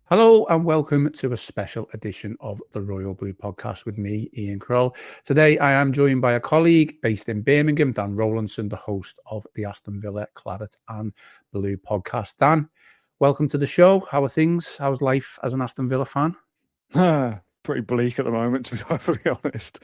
Hello and welcome to a special edition of the Royal Blue Podcast with me, Ian Croll. Today I am joined by a colleague based in Birmingham, Dan Rolinson, the host of the Aston Villa, Claret and Blue podcast. Dan, welcome to the show. How are things? How's life as an Aston Villa fan? Pretty bleak at the moment, to be perfectly honest.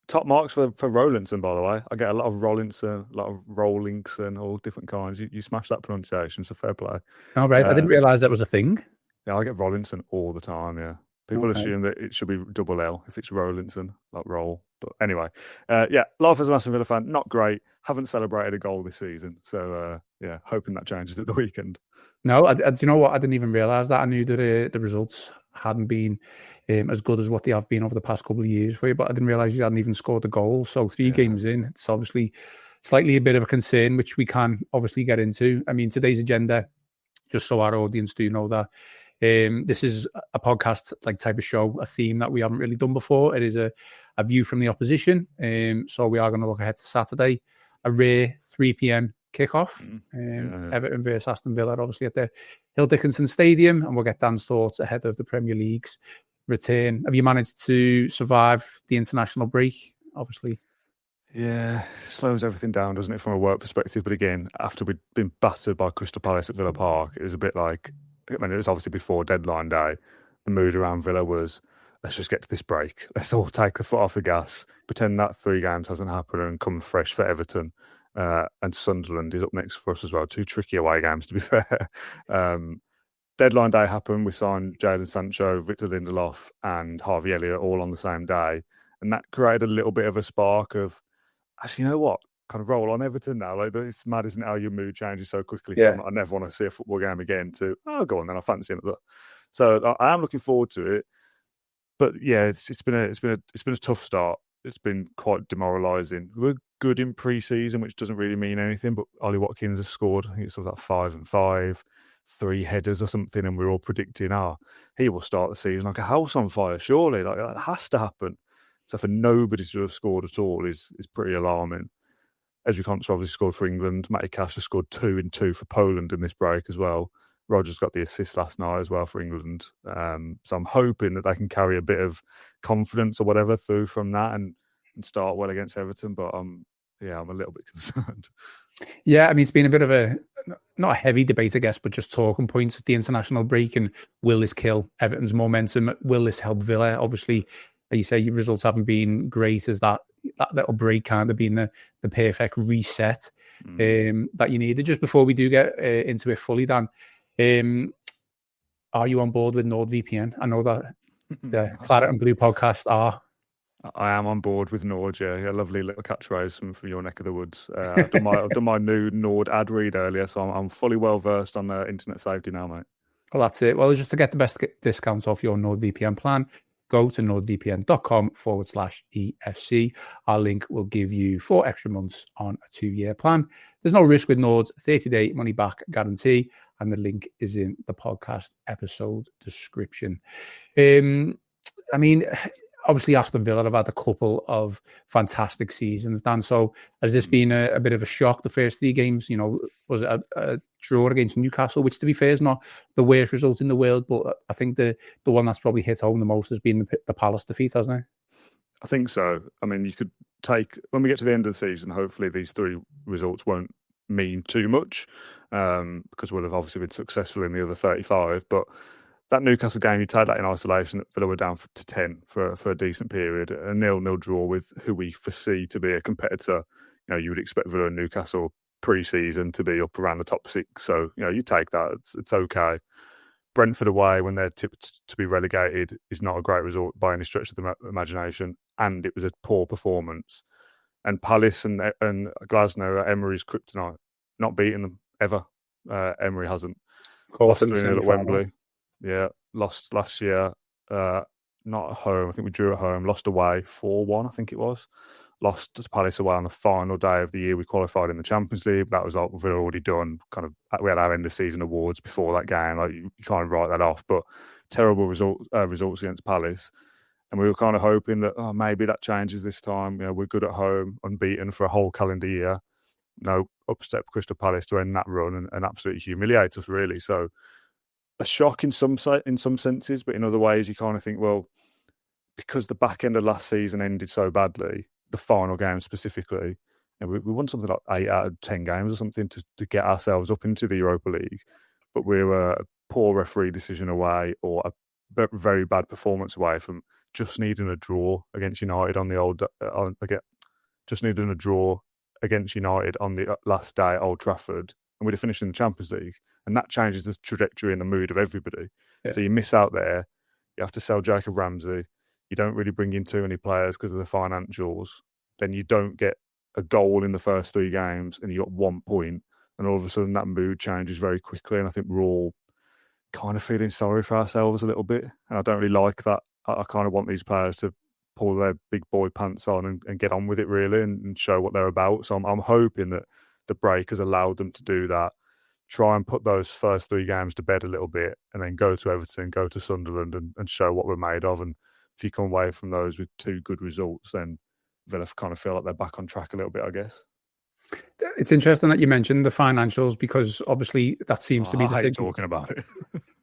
Top marks for Rolinson, by the way. I get a lot of Rolinson, a lot of Rollingson, all different kinds. You smash that pronunciation, so fair play. All right. I didn't realise that was a thing. Yeah, I get Rolinson all the time, yeah. People assume that it should be double L if it's Rolinson, like roll. But anyway, life as an Aston Villa fan, not great. Haven't celebrated a goal this season. So, hoping that changes at the weekend. No, do you know what? I didn't even realise that. I knew that the results hadn't been as good as what they have been over the past couple of years for you, but I didn't realise you hadn't even scored a goal. So three games in, it's obviously slightly a bit of a concern, which we can obviously get into. I mean, today's agenda, just so our audience do know that, this is a podcast like type of show, a theme that we haven't really done before. It is a view from the opposition. So we are going to look ahead to Saturday, a rare 3 p.m. kickoff. Everton versus Aston Villa, obviously at the Hill Dickinson Stadium, and we'll get Dan's thoughts ahead of the Premier League's return. Have you managed to survive the international break? Obviously. Yeah, it slows everything down, doesn't it, from a work perspective? But again, after we'd been battered by Crystal Palace at Villa Park, it was a bit like, I mean, it was obviously before deadline day. The mood around Villa was, let's just get to this break. Let's all take the foot off the gas, pretend that 3 games hasn't happened, and come fresh for Everton. And Sunderland is up next for us as well. 2 tricky away games, to be fair. Deadline day happened. We signed Jadon Sancho, Victor Lindelof, and Harvey Elliott all on the same day. And that created a little bit of a spark of, actually, you know what? Kind of roll on Everton now. Like, it's mad, isn't it, how your mood changes so quickly? Yeah. From, I never want to see a football game again to, oh, go on then, I fancy it. So I am looking forward to it. But yeah, it's been a tough start. It's been quite demoralising. We're good in pre-season, which doesn't really mean anything, but Ollie Watkins has scored, I think it's like 5 and 5, 3 headers or something, and we're all predicting, he will start the season like a house on fire, surely. Like, that has to happen. So for nobody to have scored at all is pretty alarming. Ezri Konsa obviously scored for England. Matty Cash has scored 2 and 2 for Poland in this break as well. Rogers got the assist last night as well for England. So I'm hoping that they can carry a bit of confidence or whatever through from that and start well against Everton. But I'm a little bit concerned. Yeah, I mean, it's been a bit of a, not a heavy debate, I guess, but just talking points at the international break. And will this kill Everton's momentum? Will this help Villa? Obviously, like you say, your results haven't been great. As that little break kind of been the perfect reset that you needed. Just before we do get into it fully, Dan, are you on board with NordVPN? I know that the Claret and Blue podcast are. I am on board with Nord, yeah. A lovely little catchphrase from your neck of the woods. I've done my new Nord ad read earlier, so I'm fully well versed on internet safety now, mate. Well, that's it. Well, just to get the best discounts off your NordVPN plan, go to nordvpn.com/EFC. Our link will give you 4 extra months on a 2-year plan. There's no risk with Nord's 30-day money-back guarantee, and the link is in the podcast episode description. I mean, obviously, Aston Villa have had a couple of fantastic seasons, Dan. So has this been a bit of a shock, the first 3 games? You know, was it a draw against Newcastle, which, to be fair, is not the worst result in the world, but I think the one that's probably hit home the most has been the Palace defeat, hasn't it? I think so. I mean, you could take, when we get to the end of the season, hopefully these 3 results won't mean too much because we'll have obviously been successful in the other 35, but that Newcastle game, you take that in isolation, that Villa were down to 10 for a decent period. A 0-0 draw with who we foresee to be a competitor. You know, you would expect Villa and Newcastle pre-season to be up around the top 6. So, you know, you take that. It's okay. Brentford away, when they're tipped to be relegated, is not a great result by any stretch of the imagination. And it was a poor performance. And Palace and Glasgow are Emery's kryptonite. Not beating them ever. Emery hasn't. Of course, lost 3-0 at Wembley. Yeah, lost last year, not at home. I think we drew at home, lost away 4-1, I think it was. Lost to Palace away on the final day of the year we qualified in the Champions League. That was like we'd already done. Kind of, we had our end of season awards before that game. Like you can't write that off. But terrible results against Palace, and we were kind of hoping that maybe that changes this time. You know, we're good at home, unbeaten for a whole calendar year. No, upstep Crystal Palace to end that run and absolutely humiliate us, really. So a shock in some senses, but in other ways you kind of think, well, because the back end of last season ended so badly, the final game specifically, and we won something like 8 out of 10 games or something to get ourselves up into the Europa League, but we were a poor referee decision away or a very bad performance away from just needing a draw against United on the just needing a draw against United on the last day at Old Trafford, and we'd have finished in the Champions League, and that changes the trajectory and the mood of everybody. Yeah. So you miss out there. You have to sell Jacob Ramsey. You don't really bring in too many players because of the financials. Then you don't get a goal in the first 3 games, and you got 1 point, and all of a sudden that mood changes very quickly. And I think we're all kind of feeling sorry for ourselves a little bit, and I don't really like that. I kind of want these players to pull their big boy pants on and get on with it really, and show what they're about. So I'm hoping that the break has allowed them to do that, try and put those first 3 games to bed a little bit, and then go to Everton, go to Sunderland and show what we're made of. And if you come away from those with 2 good results, then Villa kind of feel like they're back on track a little bit, I guess. It's interesting that you mentioned the financials, because obviously that seems to be the thing. Talking about it.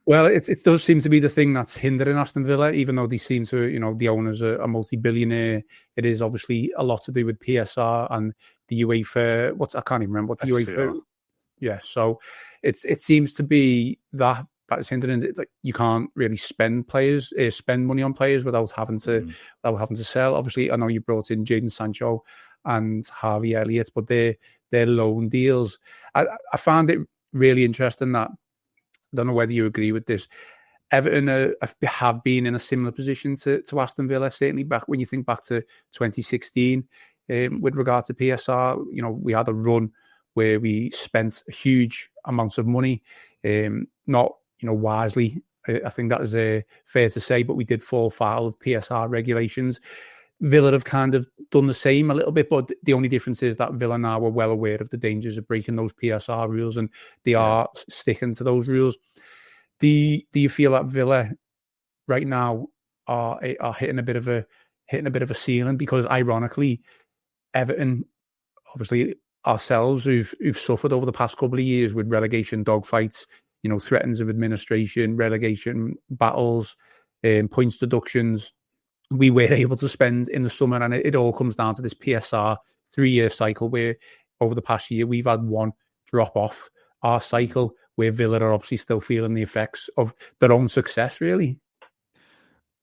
Well, it does seem to be the thing that's hindering Aston Villa, even though they seem to, the owners are a multi-billionaire. It is obviously a lot to do with PSR and the UEFA. I can't even remember what the UEFA. Yeah, so it seems to be that is hindering it. Like, you can't really spend money on players without having to sell. Obviously, I know you brought in Jadon Sancho and Harvey Elliott, but they're loan deals. I found it really interesting that, I don't know whether you agree with this, Everton have been in a similar position to Aston Villa, certainly back when you think back to 2016 with regard to PSR. We had a run where we spent huge amounts of money, not wisely. I think that is fair to say, but we did fall foul of PSR regulations. Villa have kind of done the same a little bit, but the only difference is that Villa now are well aware of the dangers of breaking those PSR rules, and they are sticking to those rules. Do you feel that Villa right now are hitting a bit of a ceiling? Because ironically, Everton, obviously ourselves, who've suffered over the past couple of years with relegation dogfights, threats of administration, relegation battles, points deductions, we were able to spend in the summer, and it all comes down to this PSR 3-year cycle where over the past year we've had one drop off our cycle, where Villa are obviously still feeling the effects of their own success, really.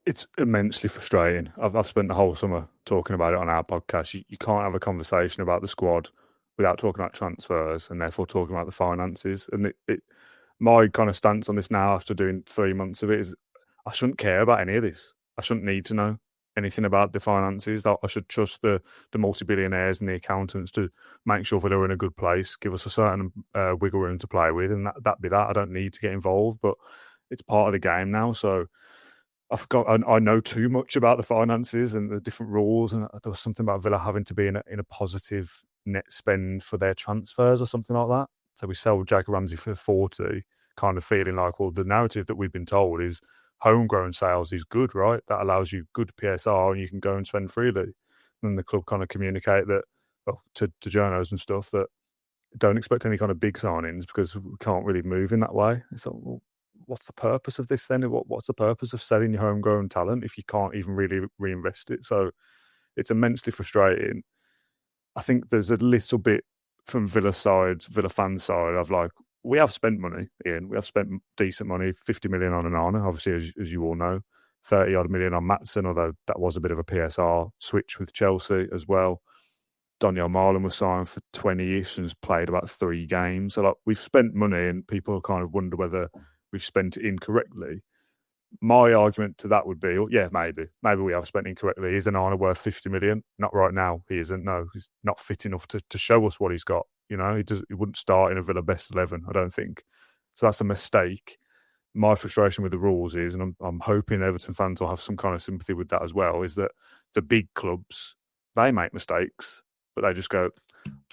It's immensely frustrating. I've spent the whole summer talking about it on our podcast. You can't have a conversation about the squad without talking about transfers, and therefore talking about the finances. And my kind of stance on this now, after doing 3 months of it, is I shouldn't care about any of this. I shouldn't need to know anything about the finances. I should trust the multi-billionaires and the accountants to make sure that they're in a good place, give us a certain wiggle room to play with, and that be that. I don't need to get involved, but it's part of the game now. So I know too much about the finances and the different rules, and there was something about Villa having to be in a positive net spend for their transfers or something like that. So we sell Jacob Ramsey for 40, kind of feeling like, well, the narrative that we've been told is homegrown sales is good, right? That allows you good PSR and you can go and spend freely. And the club kind of communicate that to journos and stuff, that don't expect any kind of big signings because we can't really move in that way. So, well, what's the purpose of this then? What's the purpose of selling your homegrown talent if you can't even really reinvest it? So it's immensely frustrating. I think there's a little bit from Villa fan side of like, we have spent money, Ian. We have spent decent money, 50 million on Onana, obviously, as you all know, 30-odd million on Maatsen, although that was a bit of a PSR switch with Chelsea as well. Daniel Marlon was signed for 20-ish and has played about 3 games. So like, we've spent money and people kind of wonder whether we've spent it incorrectly. My argument to that would be, yeah, maybe we have spent incorrectly. Is Onana worth 50 million? Not right now. He isn't. No, he's not fit enough to show us what he's got. He wouldn't start in a Villa best 11, I don't think. So that's a mistake. My frustration with the rules is, and I'm hoping Everton fans will have some kind of sympathy with that as well, is that the big clubs, they make mistakes, but they just go,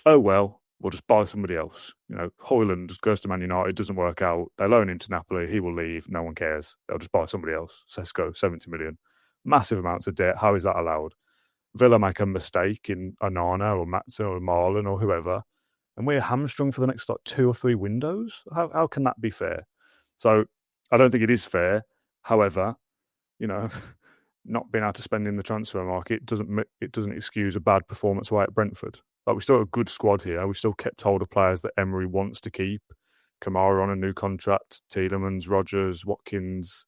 oh, well, we'll just buy somebody else. Højlund goes to Man United, doesn't work out. They loan into Napoli, he will leave, no one cares. They'll just buy somebody else. Sesko, 70 million. Massive amounts of debt. How is that allowed? Villa make a mistake in Onana or Maatsen or Marlon or whoever, and we're hamstrung for the next 2 or 3 windows. How can that be fair? So I don't think it is fair. However, not being able to spend in the transfer market doesn't excuse a bad performance away at Brentford. Like, we still have a good squad here. We still kept hold of players that Emery wants to keep. Kamara on a new contract, Tielemans, Rodgers, Watkins,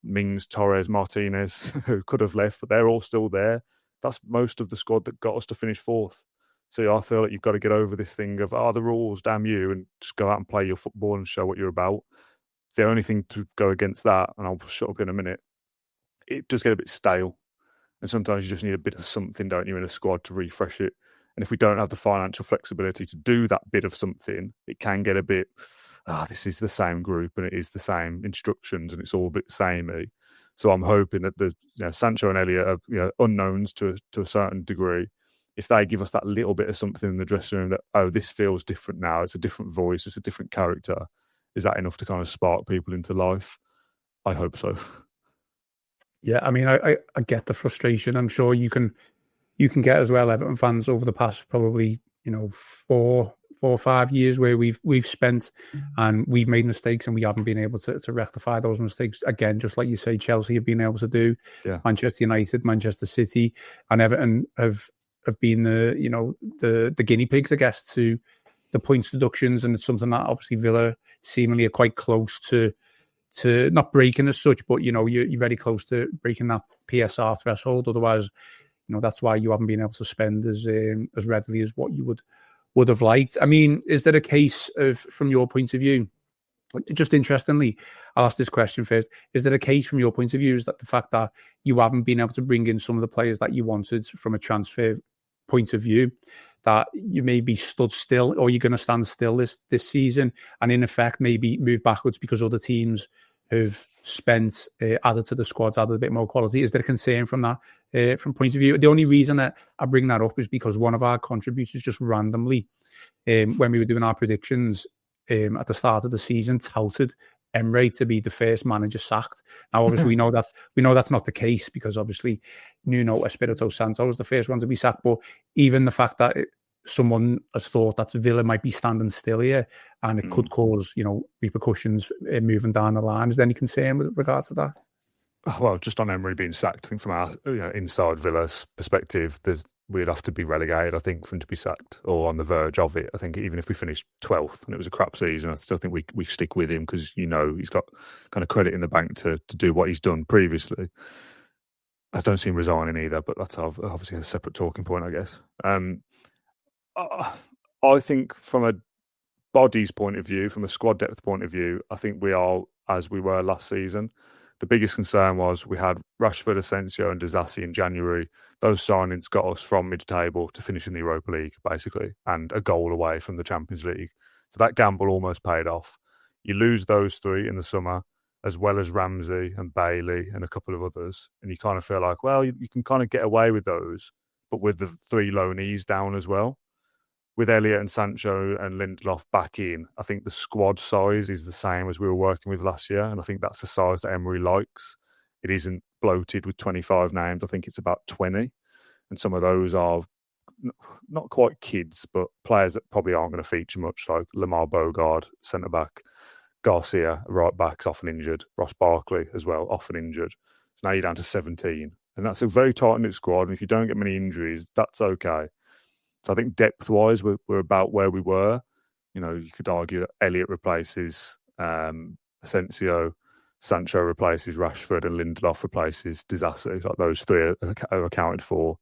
Mings, Torres, Martinez, who could have left, but they're all still there. That's most of the squad that got us to finish fourth. So I feel like you've got to get over this thing of, the rules, damn you, and just go out and play your football and show what you're about. The only thing to go against that, and I'll shut up in a minute, it does get a bit stale. And sometimes you just need a bit of something, don't you, in a squad to refresh it. And if we don't have the financial flexibility to do that bit of something, it can get a bit, this is the same group and it is the same instructions and it's all a bit samey. So I'm hoping that Sancho and Elliott are unknowns to a certain degree. If they give us that little bit of something in the dressing room that, this feels different now, it's a different voice, it's a different character, is that enough to kind of spark people into life? I hope so. Yeah, I mean, I get the frustration. I'm sure you can get as well, Everton fans, over the past probably 4 or 5 years where we've spent and we've made mistakes and we haven't been able to rectify those mistakes. Again, just like you say, Chelsea have been able to do. Yeah. Manchester United, Manchester City, and Everton have been the guinea pigs, I guess, to the points deductions, and it's something that obviously Villa seemingly are quite close to not breaking as such, but you're very close to breaking that PSR threshold. Otherwise, that's why you haven't been able to spend as readily as what you would have liked. I mean, is there a case of, from your point of view, just interestingly, I'll ask this question first, is there a case from your point of view, is that the fact that you haven't been able to bring in some of the players that you wanted from a transfer point of view, that you may be stood still, or you're going to stand still this season and in effect maybe move backwards because other teams who've spent, added to the squads, added a bit more quality? Is there a concern from that, from point of view? The only reason that I bring that up is because one of our contributors just randomly, when we were doing our predictions at the start of the season, touted Emery to be the first manager sacked. Now, obviously, we know that's not the case, because obviously Nuno Espirito Santo was the first one to be sacked. But even the fact that someone has thought that Villa might be standing still here and it could cause, repercussions moving down the line, is there any concern with regards to that? Well, just on Emery being sacked, I think from our inside Villa's perspective, we'd have to be relegated, I think, for him to be sacked, or on the verge of it. I think even if we finished 12th and it was a crap season, I still think we stick with him, because he's got kind of credit in the bank to do what he's done previously. I don't see him resigning either, but that's obviously a separate talking point, I guess. I think from a bodies point of view, from a squad depth point of view, I think we are as we were last season. The biggest concern was we had Rashford, Asensio and Disasi in January. Those signings got us from mid-table to finish in the Europa League, basically, and a goal away from the Champions League. So that gamble almost paid off. You lose those three in the summer, as well as Ramsey and Bailey and a couple of others, and you kind of feel like, well, you can kind of get away with those, but with the three loanees down as well. With Elliott and Sancho and Lindelof back in, I think the squad size is the same as we were working with last year. And I think that's the size that Emery likes. It isn't bloated with 25 names. I think it's about 20. And some of those are not quite kids, but players that probably aren't going to feature much, like Lamar Bogard, centre-back, Garcia, right-back, is often injured, Ross Barkley as well, often injured. So now you're down to 17. And that's a very tight-knit squad. And if you don't get many injuries, that's okay. So I think depth-wise, we're about where we were. You could argue that Elliott replaces Asensio, Sancho replaces Rashford, and Lindelof replaces Disasi. Like, those three are accounted for.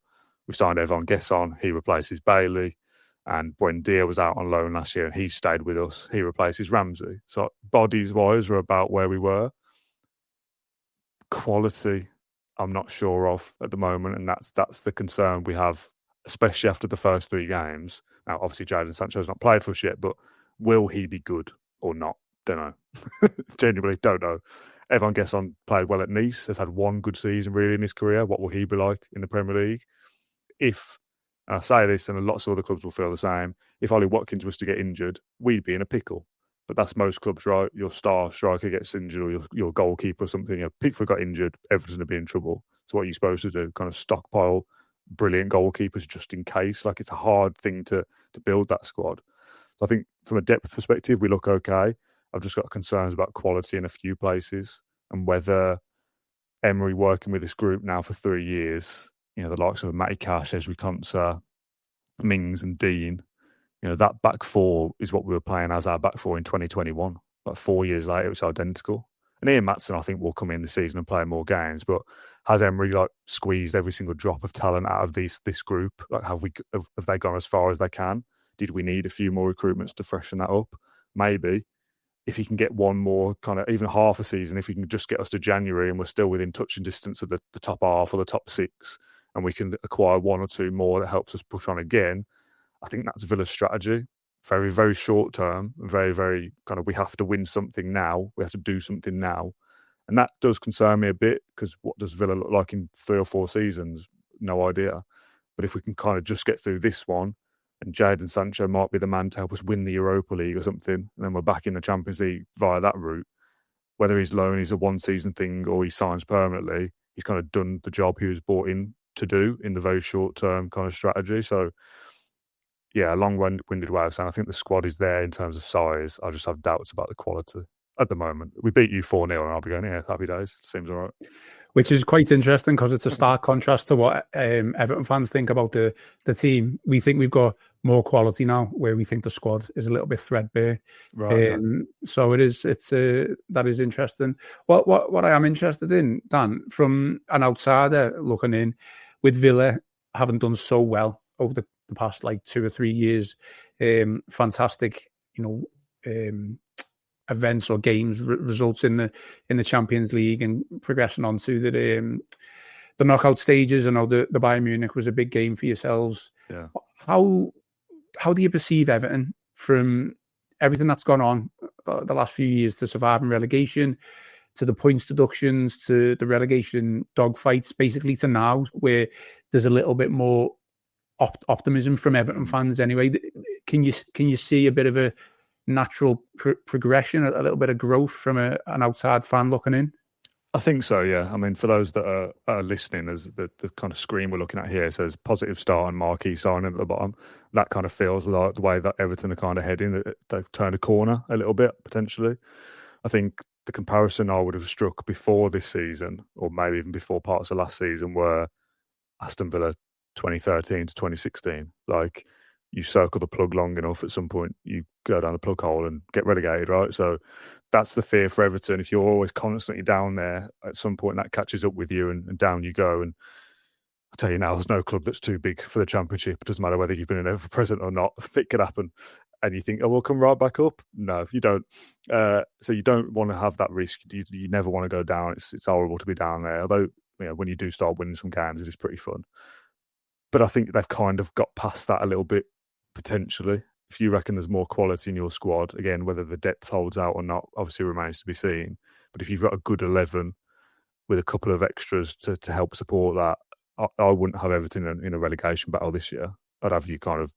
We've signed Evan Gesson. He replaces Bailey. And Buendia was out on loan last year and he stayed with us. He replaces Ramsey. So bodies-wise, we're about where we were. Quality, I'm not sure of at the moment, and that's the concern we have, especially after the first 3 games. Now, obviously, Jadon Sancho's not played for us yet, but will he be good or not? Don't know. Genuinely don't know. Evan Gesson played well at Nice, has had one good season really in his career. What will he be like in the Premier League? If, and I say this, and lots of other clubs will feel the same, if Ollie Watkins was to get injured, we'd be in a pickle. But that's most clubs, right? Your star striker gets injured, or your goalkeeper or something. Pickford got injured, Everton would be in trouble. So what are you supposed to do? Kind of stockpile brilliant goalkeepers just in case? Like, it's a hard thing to build that squad. So I think from a depth perspective, we look okay. I've just got concerns about quality in a few places and whether Emery working with this group now for 3 years, the likes of Matty Cash, Ezri Konsa, Mings and Dean, that back four is what we were playing as our back four in 2021. Like 4 years later, it's identical. And Ian Maatson, I think, will come in this season and play more games. But has Emery squeezed every single drop of talent out of this group? Have they gone as far as they can? Did we need a few more recruitments to freshen that up? Maybe. If he can get one more, kind of even half a season, if he can just get us to January and we're still within touching distance of the top half or the top 6, and we can acquire 1 or 2 more that helps us push on again, I think that's Villa's strategy. Very, very short term, very, very kind of, we have to win something now. We have to do something now. And that does concern me a bit, because what does Villa look like in 3 or 4 seasons? No idea. But if we can kind of just get through this one, and Jadon Sancho might be the man to help us win the Europa League or something, and then we're back in the Champions League via that route, whether he's loan is a 1-season thing or he signs permanently, he's kind of done the job he was brought in to do in the very short term kind of strategy. So, yeah, a long-winded way of saying I think the squad is there in terms of size. I just have doubts about the quality at the moment. We beat you 4-0 and I'll be going, yeah, happy days. Seems all right. Which is quite interesting, because it's a stark contrast to what Everton fans think about the team. We think we've got more quality now, where we think the squad is a little bit threadbare. Right. So that is interesting. What I am interested in, Dan, from an outsider looking in, with Villa having done so well over the past 2 or 3 years, fantastic, events or games results in the Champions League and progressing on to the knockout stages. I know the Bayern Munich was a big game for yourselves. Yeah. How do you perceive Everton from everything that's gone on the last few years, to surviving relegation, to the points deductions, to the relegation dogfights, basically to now, where there's a little bit more optimism from Everton fans anyway? Can you see a bit of a natural progression, a little bit of growth from an outside fan looking in? I think so, yeah. I mean, for those that are listening, there's the kind of screen we're looking at here says positive start and marquee signing at the bottom. That kind of feels like the way that Everton are kind of heading. They've turned a corner a little bit, potentially. I think the comparison I would have struck before this season, or maybe even before parts of last season, were Aston Villa 2013 to 2016. You circle the plug long enough, at some point you go down the plug hole and get relegated, right? So that's the fear for Everton. If you're always constantly down there, at some point that catches up with you and down you go. And I'll tell you now, there's no club that's too big for the Championship. It doesn't matter whether you've been in there for president or not. It could happen. And you think, oh, we'll come right back up. No, you don't. So you don't want to have that risk. You never want to go down. It's horrible to be down there. Although, when you do start winning some games, it is pretty fun. But I think they've kind of got past that a little bit, potentially. If you reckon there's more quality in your squad, again, whether the depth holds out or not, obviously remains to be seen. But if you've got a good 11 with a couple of extras to help support that, I wouldn't have Everton in a relegation battle this year. I'd have you kind of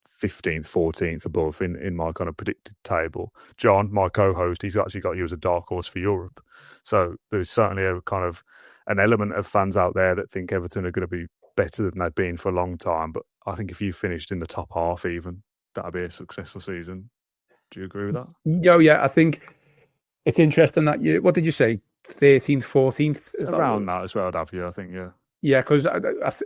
15th, 14th above in my kind of predicted table. John, my co-host, he's actually got you as a dark horse for Europe. So there's certainly a kind of an element of fans out there that think Everton are going to be better than they've been for a long time. But I think if you finished in the top half even, that'd be a successful season. Do you agree with that? Yeah, I think it's interesting that what did you say, 13th, 14th? It's around that as well, I'd have you, I think, yeah. Yeah, because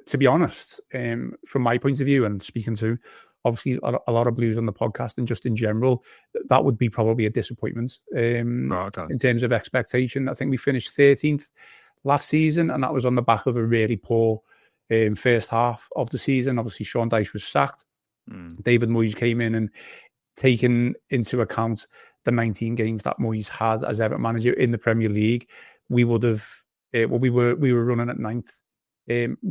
to be honest, from my point of view, and speaking to obviously a lot of Blues on the podcast and just in general, that would be probably a disappointment in terms of expectation. I think we finished 13th last season, and that was on the back of a really poor first half of the season. Obviously, Sean Dyche was sacked. David Moyes came in, and taken into account the 19 games that Moyes had as Everton manager in the Premier League, we would have we were running at 9th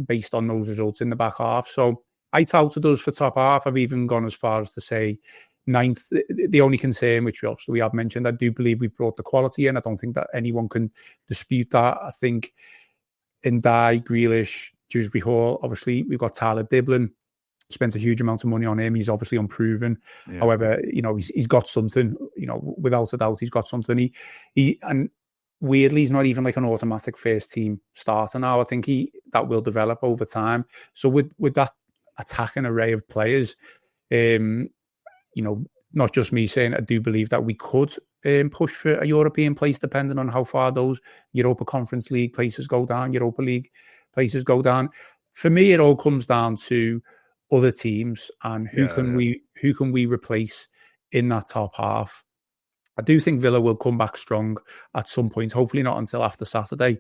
based on those results in the back half. So I touted us for top half. I've even gone as far as to say 9th. The only concern, which we have mentioned, I do believe we've brought the quality in. I don't think that anyone can dispute that. I think Ndai, Grealish, Dewsbury Hall, obviously we've got Tyler Diblin, spent a huge amount of money on him. He's obviously unproven. Yeah. However, he's got something, without a doubt, he's got something. And weirdly, he's not even like an automatic first team starter now. I think that will develop over time. So with that attacking array of players, not just me saying, I do believe that we could push for a European place, depending on how far those Europa Conference League places go down, Europa League places go down. For me, it all comes down to other teams and who can we replace in that top half. I do think Villa will come back strong at some point. Hopefully not until after Saturday.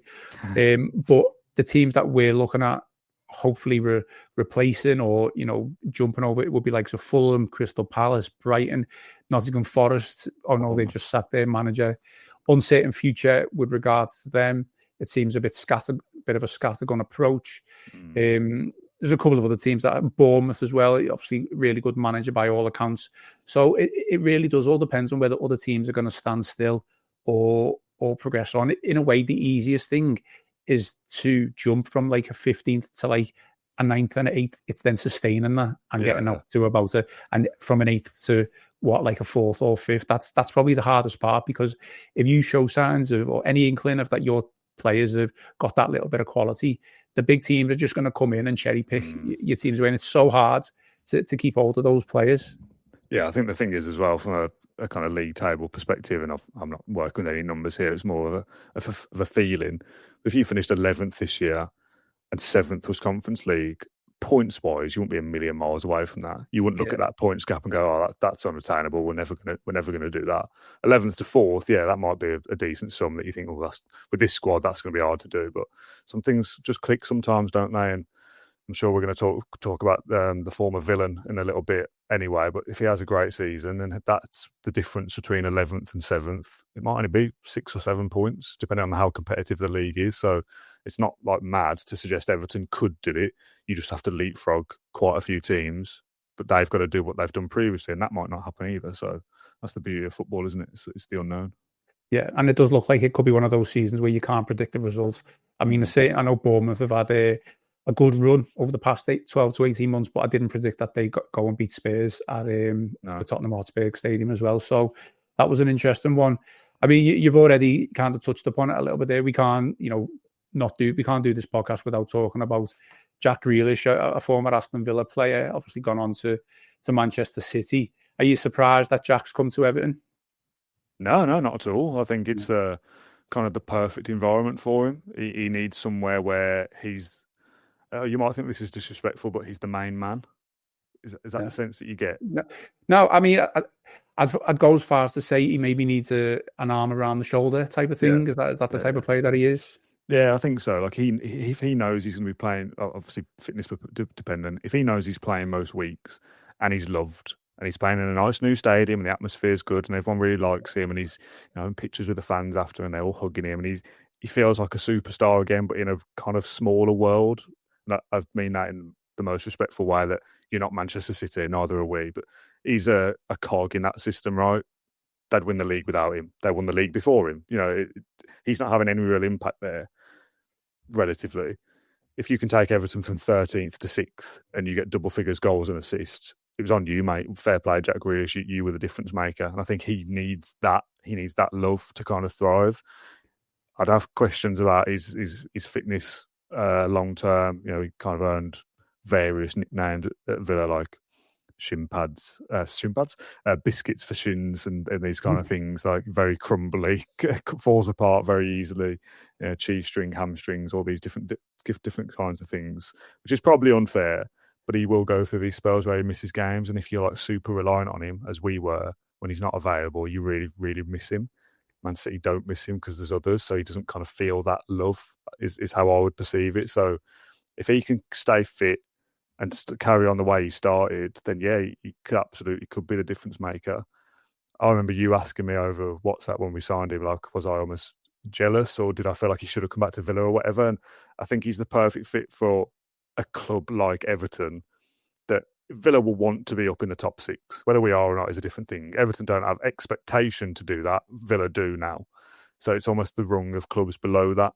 But the teams that we're looking at, hopefully replacing or jumping over, it would be like Fulham, Crystal Palace, Brighton, Nottingham Forest. Oh no, they just sacked their manager. Uncertain future with regards to them. It seems a bit of a scattergun approach. There's a couple of other teams that are Bournemouth as well. Obviously, really good manager by all accounts. So it really does all depends on whether other teams are going to stand still or progress on. In a way, the easiest thing is to jump from like a 15th to like a 9th and an 8th. It's then sustaining that and getting up to about it. And from an 8th to like a 4th or 5th, that's probably the hardest part, because if you show signs of or any inkling of that your players have got that little bit of quality, the big teams are just going to come in and cherry pick your teams away. And it's so hard to keep hold of those players. Yeah, I think the thing is as well, from a kind of league table perspective, and I'm not working with any numbers here, it's more of a feeling. If you finished 11th this year and 7th was Conference League, points-wise, you wouldn't be a million miles away from that. You wouldn't look at that points gap and go, "Oh, that's unattainable. We're never gonna do that." 11th to 4th, yeah, that might be a decent sum that you think, "Well, that's with this squad, that's going to be hard to do." But some things just click sometimes, don't they? And I'm sure we're going to talk about the former villain in a little bit anyway. But if he has a great season, and that's the difference between 11th and 7th, it might only be 6 or 7 points, depending on how competitive the league is. So it's not like mad to suggest Everton could do it. You just have to leapfrog quite a few teams, but they've got to do what they've done previously, and that might not happen either. So that's the beauty of football, isn't it? It's the unknown. Yeah, and it does look like it could be one of those seasons where you can't predict the results. I mean, I know Bournemouth have had a good run over the past 12 to 18 months, but I didn't predict that they go and beat Spurs at the Tottenham Hotspur Stadium as well. So that was an interesting one. I mean, you've already kind of touched upon it a little bit there. We can't, we can't do this podcast without talking about Jack Grealish, a former Aston Villa player, obviously gone on to Manchester City. Are you surprised that Jack's come to Everton? No, not at all. I think it's kind of the perfect environment for him. He needs somewhere where he's. You might think this is disrespectful, but he's the main man. Is that the sense that you get? No, I mean, I'd go as far as to say he maybe needs an arm around the shoulder type of thing. Yeah. Is that the type of player that he is? Yeah, I think so. Like if he knows he's going to be playing, obviously fitness dependent. If he knows he's playing most weeks and he's loved and he's playing in a nice new stadium and the atmosphere's good and everyone really likes him and he's in pictures with the fans after and they're all hugging him and he feels like a superstar again, but in a kind of smaller world. And I mean that in the most respectful way, that you're not Manchester City, neither are we, but he's a cog in that system, right? They'd win the league without him. They won the league before him. He's not having any real impact there, relatively. If you can take Everton from 13th to 6th and you get double figures goals and assists, it was on you, mate. Fair play, Jack Grealish. You were the difference maker. And I think he needs that. He needs that love to kind of thrive. I'd have questions about his fitness long term. He kind of earned various nicknames at Villa, like shin pads, biscuits for shins, and these kind of things, like very crumbly, falls apart very easily, cheese string, hamstrings, all these different kinds of things, which is probably unfair. But he will go through these spells where he misses games, and if you're like super reliant on him, as we were, when he's not available, you really, really miss him. Man City don't miss him because there's others, so he doesn't kind of feel that love, is how I would perceive it. So if he can stay fit and carry on the way he started, then yeah, he could be the difference maker. I remember you asking me over WhatsApp when we signed him, like, was I almost jealous or did I feel like he should have come back to Villa or whatever? And I think he's the perfect fit for a club like Everton, that Villa will want to be up in the top 6. Whether we are or not is a different thing. Everton don't have expectation to do that. Villa do now. So it's almost the rung of clubs below that,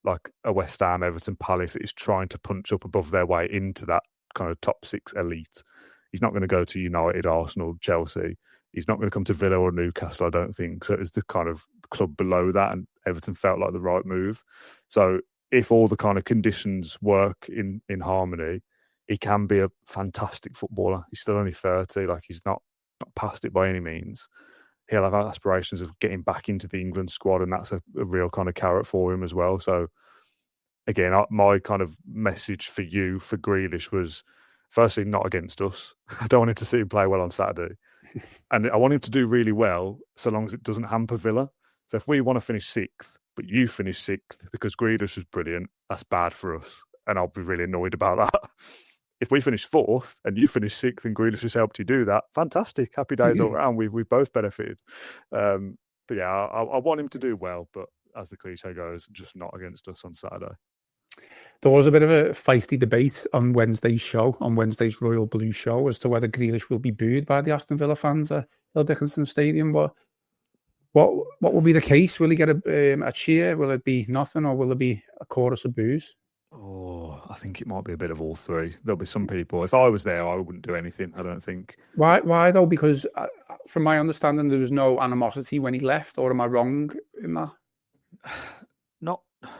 like a West Ham, Everton, Palace, that is trying to punch up above their way into that kind of top 6 elite. He's not going to go to United, Arsenal, Chelsea. He's not going to come to Villa or Newcastle, I don't think. So it's the kind of club below that, and Everton felt like the right move. So if all the kind of conditions work in harmony, he can be a fantastic footballer. He's still only 30, like he's not past it by any means. he'll have aspirations of getting back into the England squad, and that's a real kind of carrot for him as well. So again, my kind of message for you for Grealish was, firstly, not against us. I don't want him to see him play well on Saturday. And I want him to do really well so long as it doesn't hamper Villa. So if we want to finish 6th, but you finish 6th because Grealish was brilliant, that's bad for us. And I'll be really annoyed about that. If we finish 4th and you finish 6th and Grealish has helped you do that, fantastic. Happy days all around. We've both benefited. But yeah, I want him to do well, but as the cliche goes, just not against us on Saturday. There was a bit of a feisty debate on Wednesday's Royal Blue show, as to whether Grealish will be booed by the Aston Villa fans at Hill Dickinson Stadium. What will be the case? Will he get a cheer? Will it be nothing, or will it be a chorus of boos? Oh, I think it might be a bit of all three. There'll be some people. If I was there, I wouldn't do anything, I don't think. Why though? Because from my understanding, there was no animosity when he left, or am I wrong in that?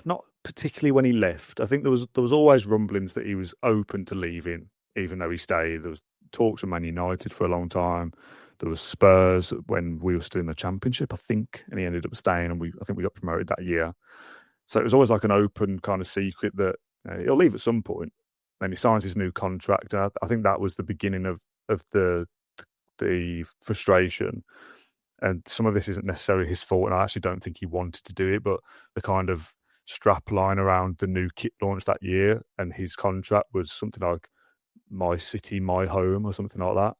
Not particularly when he left. I think there was always rumblings that he was open to leaving, even though he stayed. There was talks with Man United for a long time. There was Spurs when we were still in the Championship, I think, and he ended up staying, and I think we got promoted that year. So it was always like an open kind of secret that he'll leave at some point. Then he signs his new contract. I think that was the beginning of the frustration. And some of this isn't necessarily his fault, and I actually don't think he wanted to do it, but the kind of strap line around the new kit launch that year, and his contract was something like "My City, My Home" or something like that.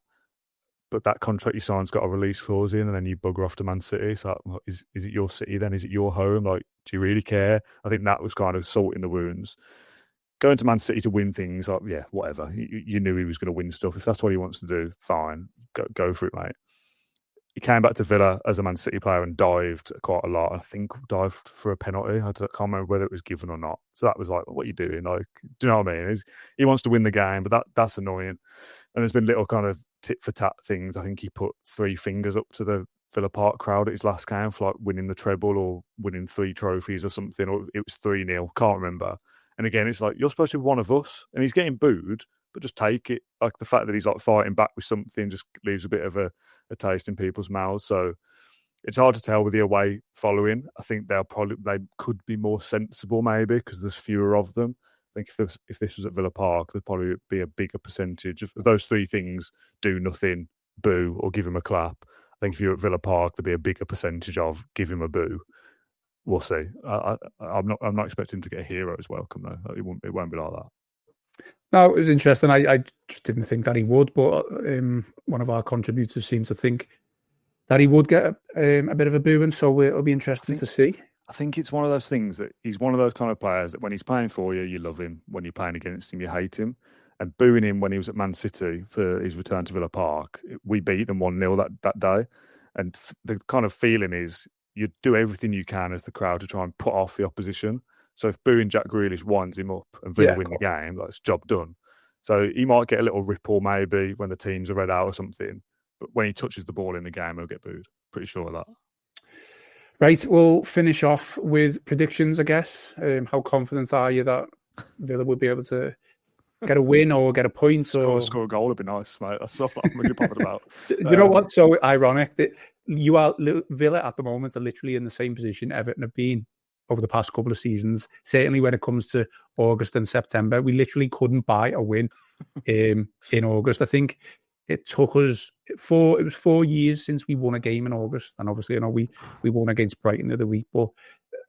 But that contract you signed's got a release clause in, and then you bugger off to Man City. So is it your city then? Is it your home? Like, do you really care? I think that was kind of salt in the wounds. Going to Man City to win things, like, yeah, whatever. You knew he was going to win stuff. If that's what he wants to do, fine. Go for it, mate. He came back to Villa as a Man City player and dived quite a lot. I think dived for a penalty. I can't remember whether it was given or not. So that was like, what are you doing? Like, do you know what I mean? He wants to win the game, but that's annoying. And there's been little kind of tit for tat things. I think he put 3 fingers up to the Villa Park crowd at his last game for like winning the treble or winning 3 trophies or something. Or it was 3-0. Can't remember. And again, it's like, you're supposed to be one of us, and he's getting booed, but just take it. Like, the fact that he's like fighting back with something just leaves a bit of a taste in people's mouths. So it's hard to tell with the away following. I think they could be more sensible maybe because there's fewer of them. I think if this was at Villa Park, there'd probably be a bigger percentage of those 3 things: do nothing, boo, or give him a clap. I think if you're at Villa Park, there'd be a bigger percentage of give him a boo. We'll see. I'm not expecting him to get a hero's welcome though. It won't be like that. No, it was interesting. I just didn't think that he would, but one of our contributors seemed to think that he would get a bit of a booing, so it'll be interesting to see. I think it's one of those things that he's one of those kind of players that when he's playing for you, you love him. When you're playing against him, you hate him. And booing him when he was at Man City for his return to Villa Park, we beat them 1-0 that day. And the kind of feeling is you do everything you can as the crowd to try and put off the opposition. So if booing Jack Grealish winds him up and Villa win the game, that's job done. So he might get a little ripple maybe when the teams are read out or something. But when he touches the ball in the game, he'll get booed. Pretty sure of that. Right, we'll finish off with predictions, I guess. How confident are you that Villa will be able to get a win or get a point? Score a goal would be nice, mate. That's stuff I'm really bothered about. You know what's so ironic? That Villa at the moment are literally in the same position Everton have been over the past couple of seasons. Certainly when it comes to August and September, we literally couldn't buy a win in August. I think it took us 4 years since we won a game in August. And obviously, we won against Brighton the other week, but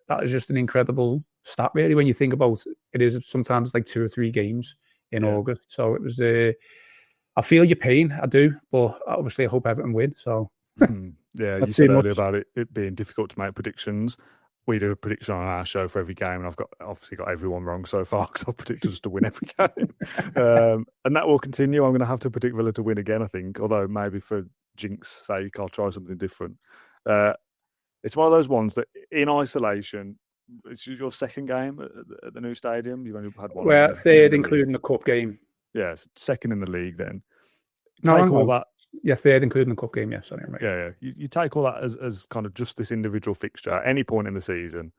that is just an incredible stat, really, when you think about it. Is sometimes like 2 or 3 games in August. So it was, I feel your pain, I do, but obviously I hope Everton win. So yeah, you said earlier about it being difficult to make predictions. We do a prediction on our show for every game, and I've obviously got everyone wrong so far because I've predicted us to win every game. And that will continue. I'm going to have to predict Villa to win again, I think, although maybe for jinx sake, I'll try something different. It's one of those ones that in isolation, it's your second game at the new stadium. You've only had one. Well, third, including the cup game. Yes, second in the league then. Third, including the cup game. Yeah, sorry, right. Yeah. You take all that as kind of just this individual fixture. At any point in the season,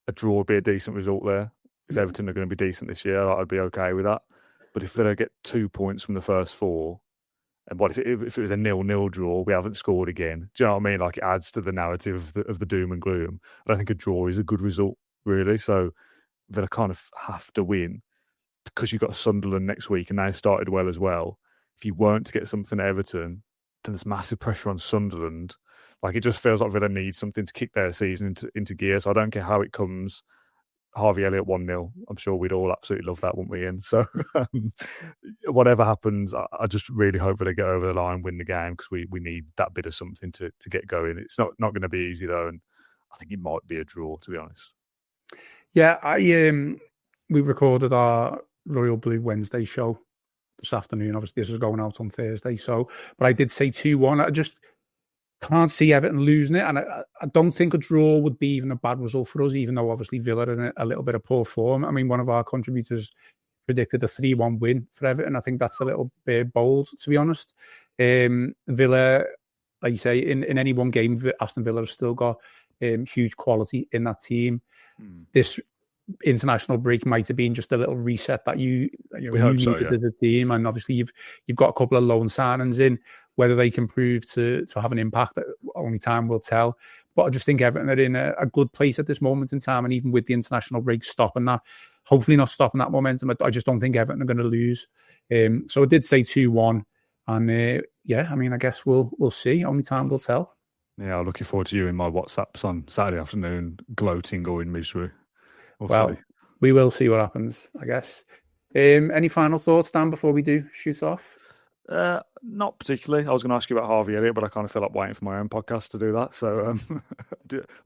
a draw would be a decent result there. Because Everton are going to be decent this year, I'd be okay with that. But if they get 2 points from the first 4, And what if it was a 0-0 draw? We haven't scored again. Do you know what I mean? Like, it adds to the narrative of the doom and gloom. I don't think a draw is a good result, really. So Villa kind of have to win because you've got Sunderland next week and they've started well as well. If you weren't to get something at Everton, then there's massive pressure on Sunderland. Like, it just feels like Villa needs something to kick their season into gear. So I don't care how it comes. Harvey Elliott 1-0. I'm sure we'd all absolutely love that, wouldn't we, Ian? So whatever happens, I just really hope that they get over the line, win the game, because we need that bit of something to get going. It's not going to be easy, though, and I think it might be a draw, to be honest. Yeah, we recorded our Royal Blue Wednesday show this afternoon. Obviously, this is going out on Thursday, but I did say 2-1. I just can't see Everton losing it, and I don't think a draw would be even a bad result for us, even though obviously Villa are in a little bit of poor form. I mean, one of our contributors predicted a 3-1 win for Everton. I think that's a little bit bold, to be honest. Villa, like you say, in any one game, Aston Villa have still got huge quality in that team. This international break might have been just a little reset that you needed as a team, and obviously you've got a couple of loan signings in. Whether they can prove to have an impact, only time will tell. But I just think Everton are in a good place at this moment in time, and even with the international break stopping that, hopefully not stopping that momentum, I just don't think Everton are going to lose. So I did say 2-1, and I mean, I guess we'll see. Only time will tell. Yeah, I'm looking forward to you in my WhatsApps on Saturday afternoon, gloating or in misery. Well, we will see what happens, I guess. Any final thoughts, Dan, before we do shoot off? Not particularly. I was going to ask you about Harvey Elliott, but I kind of feel like waiting for my own podcast to do that. So,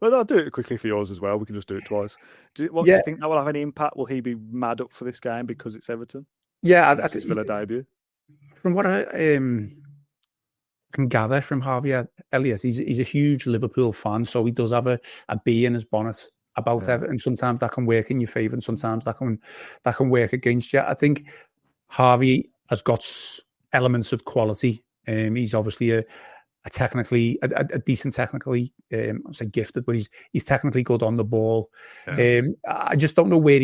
but I'll do it quickly for yours as well. We can just do it twice. Do you think that will have any impact? Will he be mad up for this game because it's Everton? Yeah, I think Villa debut. From what I can gather from Harvey Elliott, he's a huge Liverpool fan, so he does have a bee in his bonnet about Everton. Sometimes that can work in your favour, and sometimes that can work against you. I think Harvey has got elements of quality. He's obviously a decent technically, I'd say gifted, but he's technically good on the ball. Yeah. I just don't know where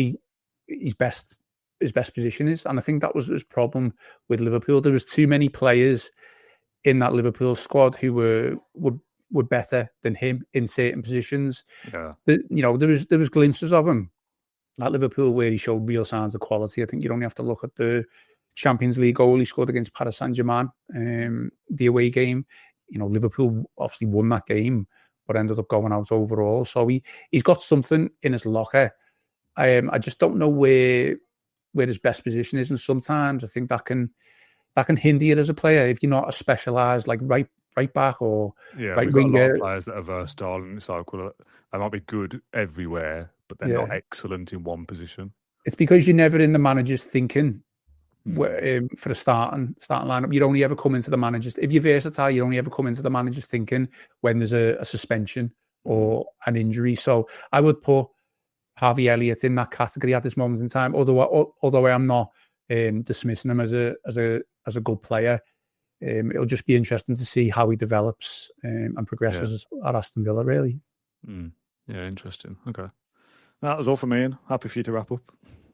his best position is, and I think that was his problem with Liverpool. There was too many players in that Liverpool squad who were better than him in certain positions. Yeah, there was glimpses of him at Liverpool where he showed real signs of quality. I think you only have to look at the Champions League goal he scored against Paris Saint-Germain, the away game. Liverpool obviously won that game, but ended up going out overall. So he's got something in his locker. I just don't know where his best position is, and sometimes I think that can hinder you as a player if you're not a specialised like right back or right winger. We've got a lot of players that are versatile, and it's like, well, they might be good everywhere, but they're not excellent in one position. It's because you're never in the manager's thinking. For the starting lineup, you'd only ever come into the manager's. If you're versatile, you only ever come into the manager's thinking when there's a suspension or an injury. So I would put Harvey Elliott in that category at this moment in time. Although I am not dismissing him as a good player, it'll just be interesting to see how he develops and progresses at Aston Villa. Really. Yeah, interesting. Okay, that was all for me. Ian. Happy for you to wrap up.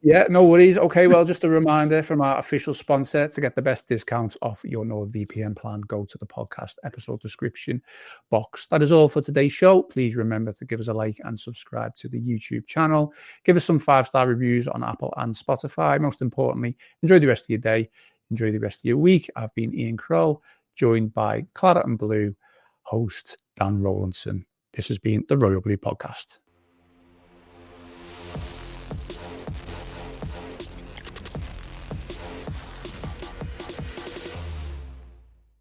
Yeah, no worries. Okay, well, just a reminder from our official sponsor: to get the best discounts off your NordVPN plan, go to the podcast episode description box. That is all for today's show. Please remember to give us a like and subscribe to the YouTube channel. Give us some 5-star reviews on Apple and Spotify. Most importantly, enjoy the rest of your day. Enjoy the rest of your week. I've been Ian Croll, joined by Claret and Blue host Dan Rolinson. This has been the Royal Blue Podcast.